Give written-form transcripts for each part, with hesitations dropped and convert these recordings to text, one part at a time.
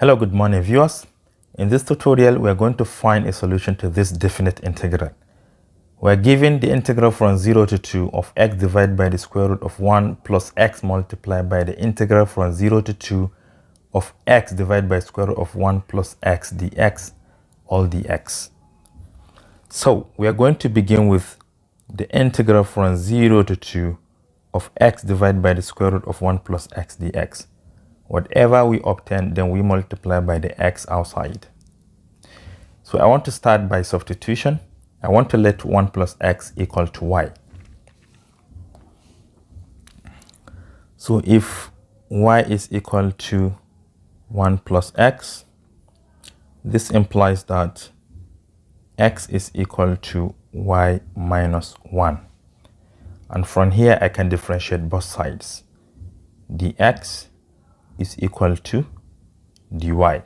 Hello, good morning viewers. In this tutorial, we are going to find a solution to this definite integral. We are given the integral from 0 to 2 of x divided by the square root of 1 plus x multiplied by the integral from 0 to 2 of x divided by square root of 1 plus x dx, all dx. So we are going to begin with the integral from 0 to 2 of x divided by the square root of 1 plus x dx. Whatever we obtain, then we multiply by the x outside. So I want to start by substitution. I want to let 1 plus x equal to y. So if y is equal to 1 plus x, this implies that x is equal to y minus 1. And from here, I can differentiate both sides. dx is equal to dy.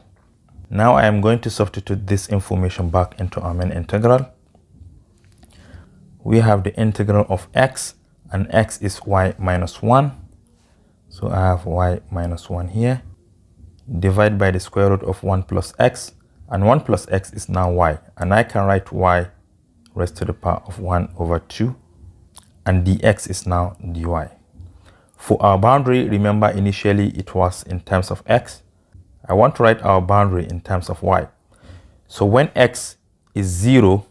Now I am going to substitute this information back into our main integral. We have the integral of x, and x is y minus 1. So I have y minus 1 here. Divide by the square root of 1 plus x, and 1 plus x is now y. And I can write y raised to the power of 1 over 2, and dx is now dy. For our boundary, remember initially it was in terms of x. I want to write our boundary in terms of y. So when x is 0,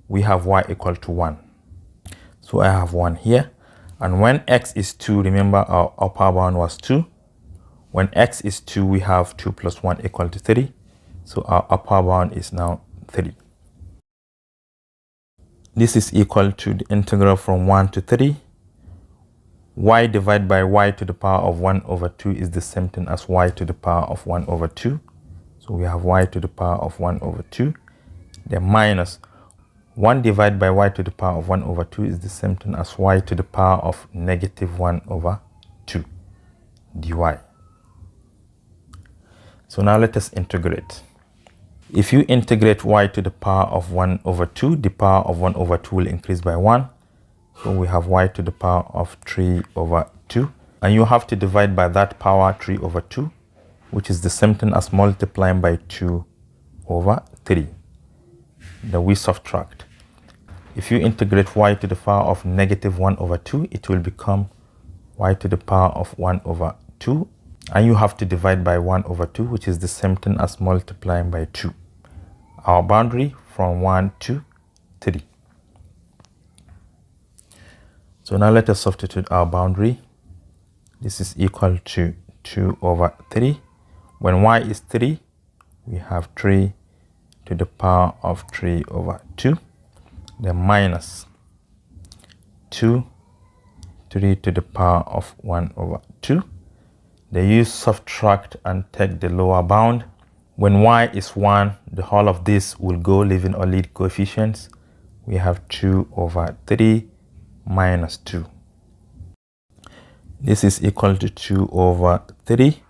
we have y equal to 1. So I have 1 here. And when x is 2, remember our upper bound was 2. When x is 2, we have 2 plus 1 equal to 3. So our upper bound is now 3. This is equal to the integral from 1 to 3. Y divided by y to the power of 1 over 2 is the same thing as y to the power of 1 over 2. So we have y to the power of 1 over 2. Then minus 1 divided by y to the power of 1 over 2 is the same thing as y to the power of negative 1 over 2 dy. So now let us integrate. If you integrate y to the power of 1 over 2, the power of 1 over 2 will increase by 1. So we have y to the power of 3 over 2. And you have to divide by that power 3 over 2, which is the same thing as multiplying by 2 over 3. Then we subtract. If you integrate y to the power of negative 1 over 2, it will become y to the power of 1 over 2. And you have to divide by 1 over 2, which is the same thing as multiplying by 2. Our boundary from 1 to 3. So now let us substitute our boundary. This is equal to 2 over 3. When y is 3, we have 3 to the power of 3 over 2. Then minus 2, 3 to the power of 1 over 2. Then you subtract and take the lower bound. When y is 1, the whole of this will go, leaving only the coefficients. We have 2 over 3 minus 2. This is equal to 2 over 3.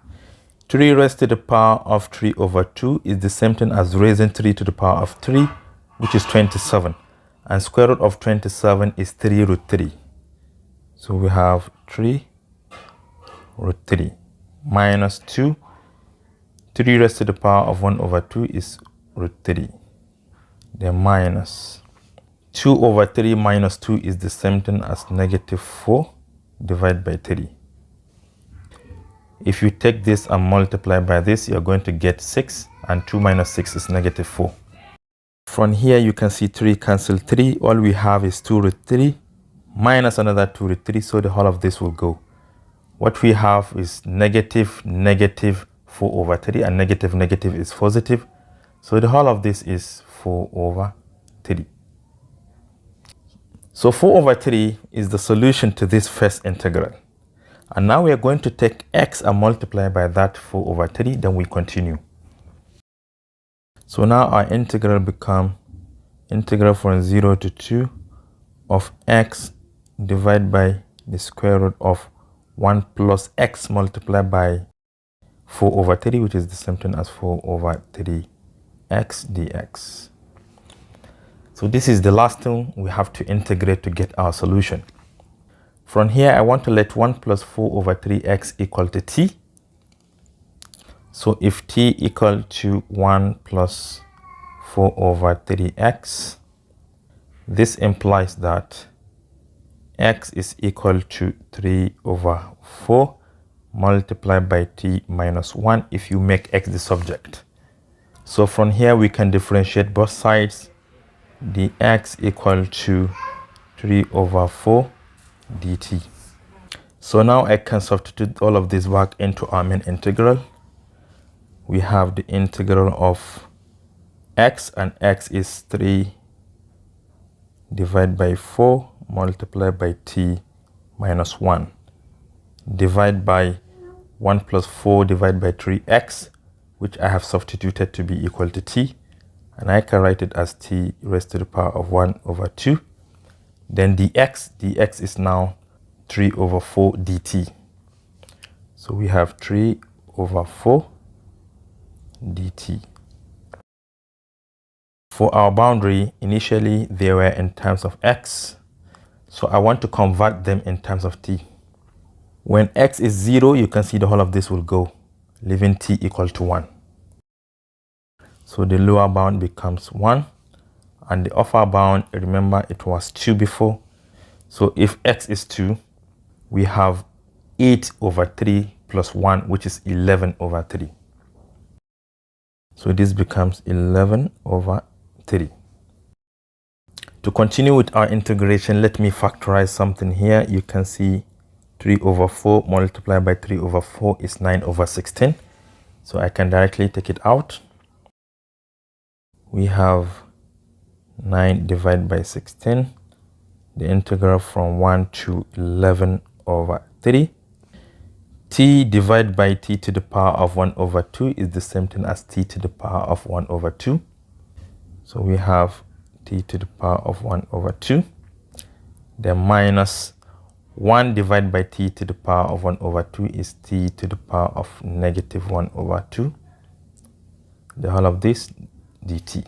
3 raised to the power of 3 over 2 is the same thing as raising 3 to the power of 3, which is 27. And square root of 27 is 3 root 3. So we have 3 root 3 minus 2. 3 raised to the power of 1 over 2 is root 3. Then minus 2 over 3 minus 2 is the same thing as negative 4 divided by 3. If you take this and multiply by this, you're going to get 6, and 2 minus 6 is negative 4. From here, you can see 3 cancel 3. All we have is 2 root 3 minus another 2 root 3, so the whole of this will go. What we have is negative 4 over 3, and negative is positive. So the whole of this is 4 over 3. So 4 over 3 is the solution to this first integral. And now we are going to take x and multiply by that 4 over 3, then we continue. So now our integral become integral from 0 to 2 of x divided by the square root of 1 plus x multiplied by 4 over 3, which is the same thing as 4 over 3 x dx. So this is the last thing we have to integrate to get our solution. From here, I want to let 1 plus 4 over 3x equal to t. So if t equal to 1 plus 4 over 3x, this implies that x is equal to 3 over 4 multiplied by t minus 1 if you make x the subject. So from here we can differentiate both sides. Dx equal to 3 over 4 dt. So now I can substitute all of this back into our main integral. We have the integral of x, and x is 3 divided by 4 multiplied by t minus 1. Divide by 1 plus 4 divided by 3x, which I have substituted to be equal to t. And I can write it as t raised to the power of 1 over 2. Then dx is now 3 over 4 dt. So we have 3 over 4 dt. For our boundary, initially they were in terms of x. So I want to convert them in terms of t. When x is 0, you can see the whole of this will go, leaving t equal to 1. So the lower bound becomes 1, and the upper bound, remember it was 2 before. So if x is 2, we have 8 over 3 plus 1, which is 11 over 3. So this becomes 11 over 3. To continue with our integration, let me factorize something here. You can see 3 over 4 multiplied by 3 over 4 is 9 over 16. So I can directly take it out. We have 9 divided by 16. The integral from 1 to 11 over 3. T divided by t to the power of 1 over 2 is the same thing as t to the power of 1 over 2. So we have t to the power of 1 over 2. Then minus 1 divided by t to the power of 1 over 2 is t to the power of negative 1 over 2. The whole of this dt.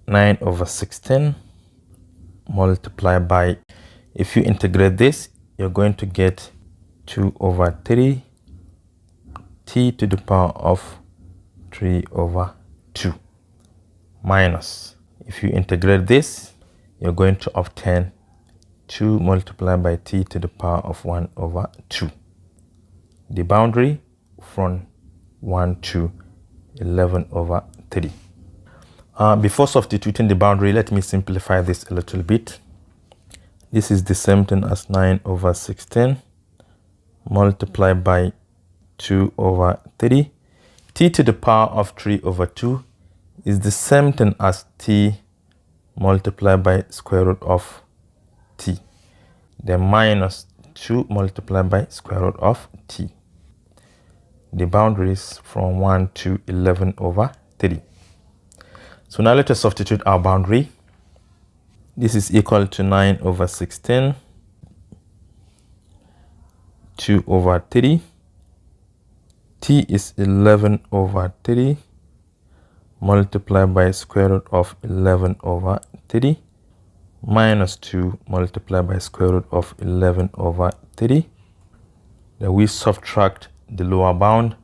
9 over 16 multiplied by, if you integrate this, you're going to get 2 over 3 t to the power of 3 over 2 minus, if you integrate this, you're going to obtain 2 multiplied by t to the power of 1 over 2. The boundary from 1 to 11 over 3. Before substituting the boundary, let me simplify this a little bit. This is the same thing as 9 over 16 multiplied by 2 over 3. T to the power of 3 over 2 is the same thing as t multiplied by square root of t. Then minus 2 multiplied by square root of t. The boundary is from 1 to 11 over 3. So now let us substitute our boundary. This is equal to 9 over 16, 2 over 3. T is 11 over 3 multiplied by square root of 11 over 3 minus 2 multiplied by square root of 11 over 3. Then we subtract the lower bound.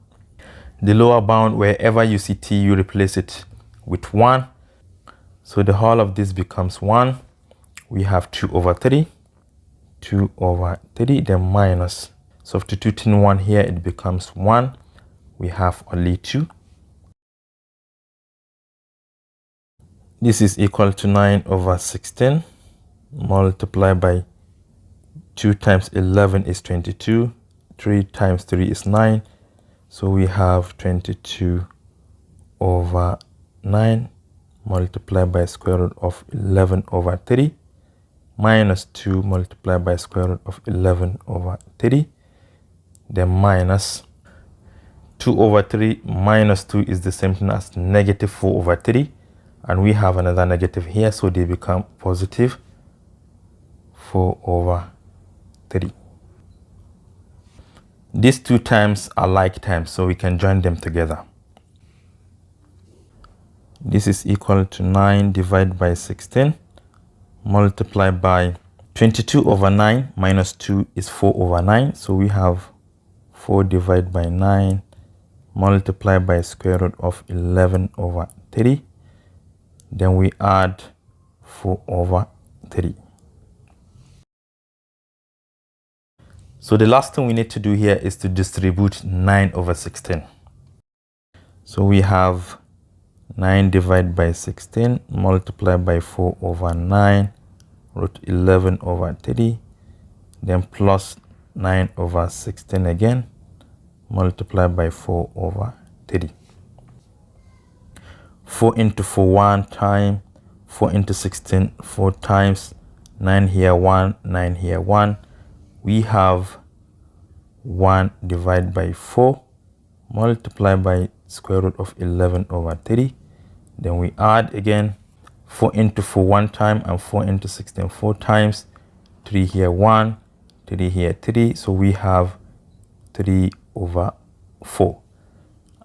The lower bound, wherever you see t, you replace it with 1. So the whole of this becomes 1. We have 2 over 3. 2 over 3, then minus. Substituting 1 here, it becomes 1. We have only 2. This is equal to 9 over 16 multiplied by 2 times 11 is 22. 3 times 3 is 9. So we have 22 over 9 multiplied by square root of 11 over 3 minus 2 multiplied by square root of 11 over 3. Then minus 2 over 3 minus 2 is the same thing as negative 4 over 3. And we have another negative here, so they become positive 4 over 3. These two terms are like terms, so we can join them together. This is equal to 9 divided by 16 multiplied by 22 over 9 minus 2 is 4 over 9. So we have 4 divided by 9 multiplied by square root of 11 over 3. Then we add 4 over 3. So the last thing we need to do here is to distribute 9 over 16. So we have 9 divided by 16 multiplied by 4 over 9 root 11 over 3, then plus 9 over 16 again multiplied by 4 over 3. 4 into 4 1 time, 4 into 16 4 times, 9 here 1, 9 here 1. We have 1 divided by 4 multiplied by square root of 11 over 3. Then we add again 4 into 4 1 time and 4 into 16 4 times. 3 here 1, 3 here 3. So we have 3 over 4.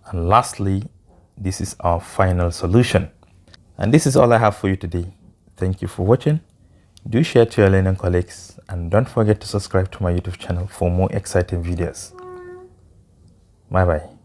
And lastly, this is our final solution. And this is all I have for you today. Thank you for watching. Do share to your learning colleagues and don't forget to subscribe to my YouTube channel for more exciting videos. Bye bye.